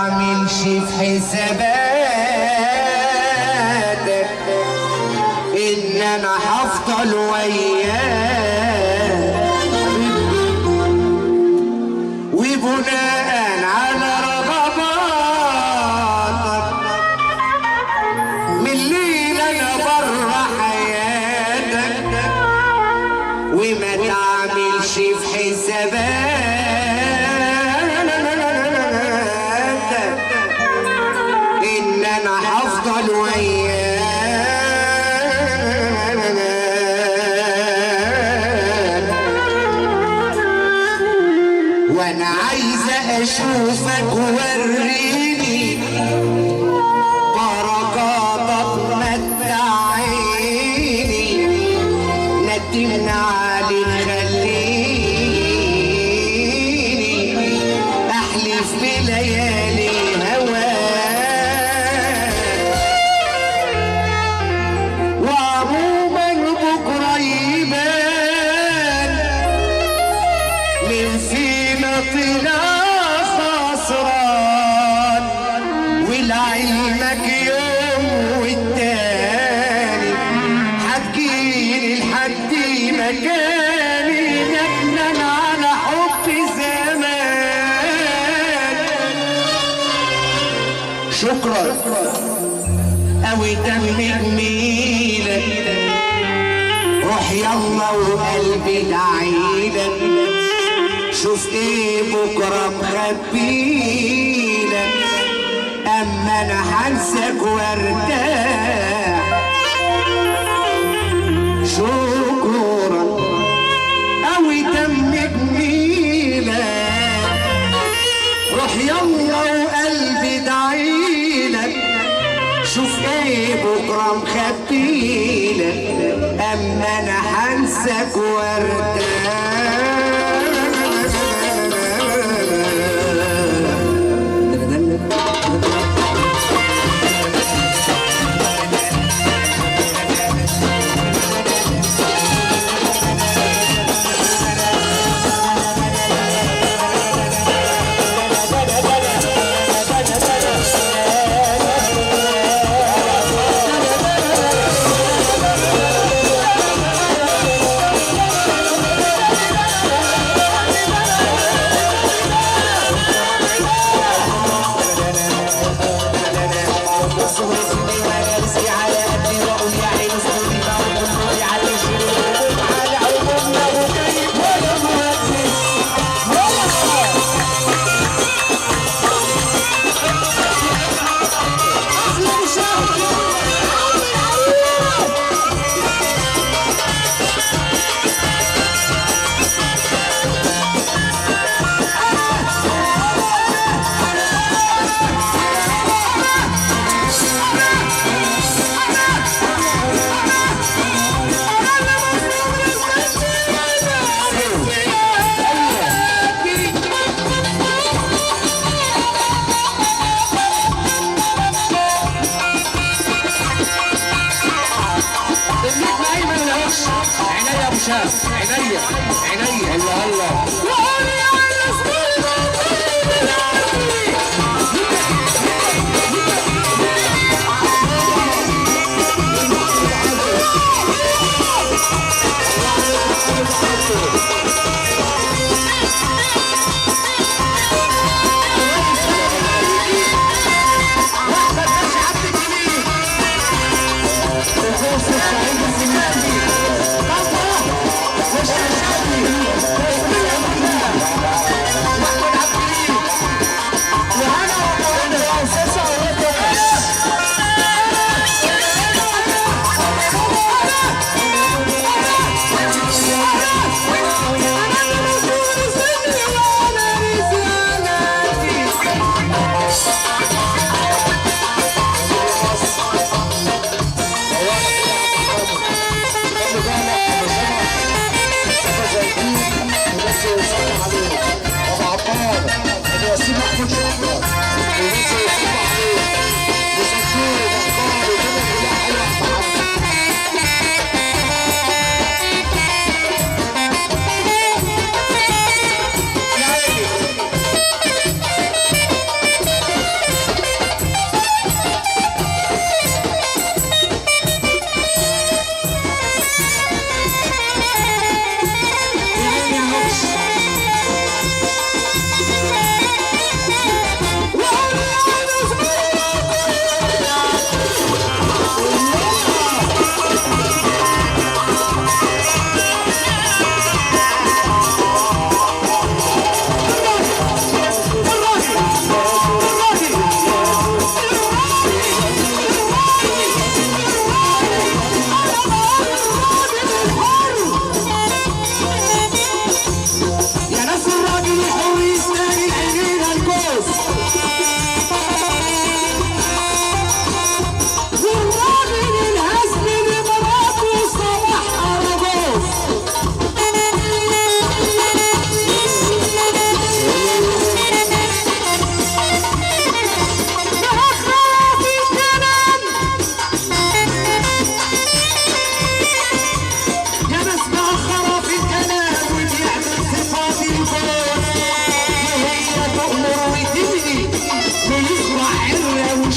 تعملش في حساباتك ان انا هفضل وياك، وبناء على رغباتك من الليلة انا بره حياتك، وما تعملش في حساباتك ان انا هفضل وياك، وانا عايزة اشوفك وريني بركاتك متعيني، ندمنا عليك خليني احلف بليالي هواك، وعموما بكره يبان من فينا طلع خسران، ولعلمك يوم والتاني هتجيلي لحد مكاني، ندمان على حب زمان. شكرا قوي دم جميلك، روح يلا وقلبي دعيلك، شوف ايه بكره مخبيلك، اما انا هنساك وارتاح. شكرا قوي دم جميلك، روح يلا وقلبي دعيلك، شوف ايه بكره مخبيلك، اما انا هنساك وارتاح. عينيا عينيا الله الله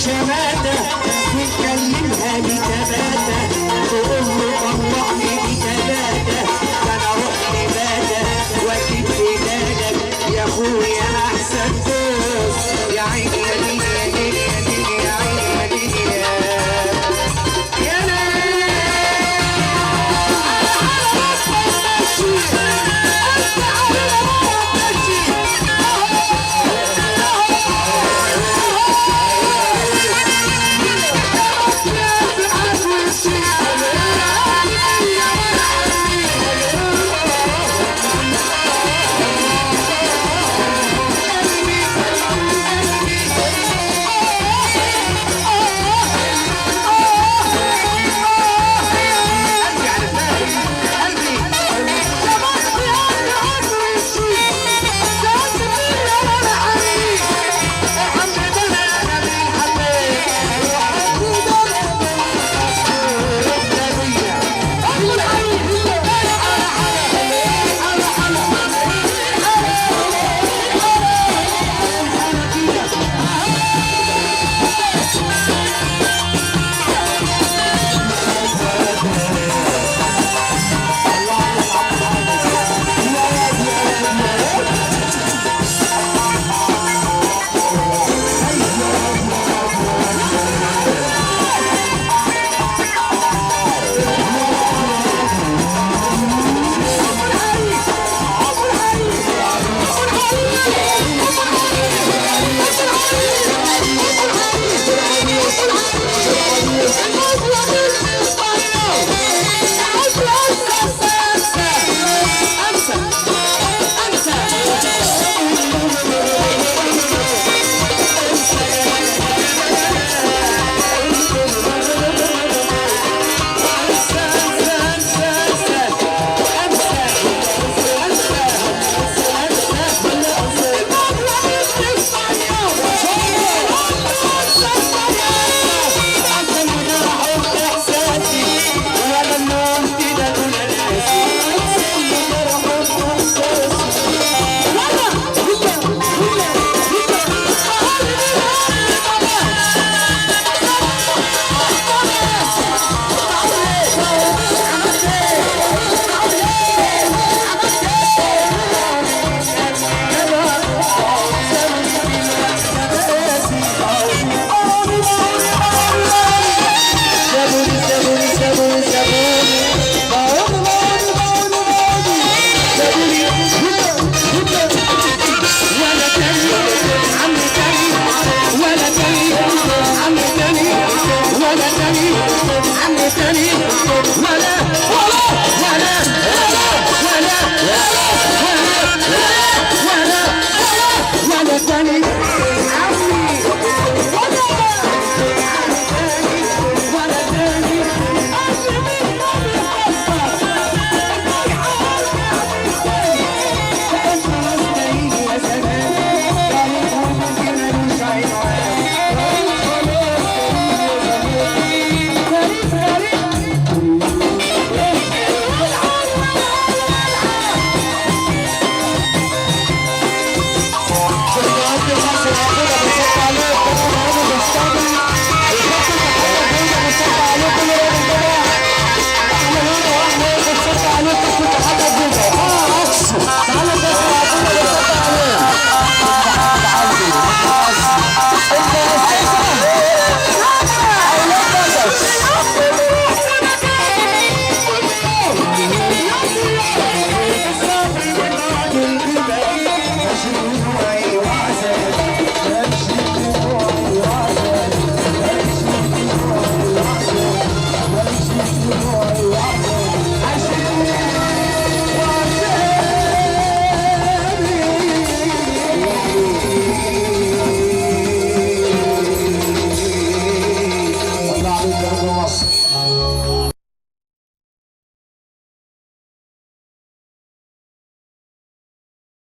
شماتة تكلمها بتباتة تقول له طلقني بتلاتة ده انا رحت باتة واجيب بلادك يا اخويا احسن دوس يا عيني يا ليلي يا ليلي يا ليلي يا عيني يا ليلي يا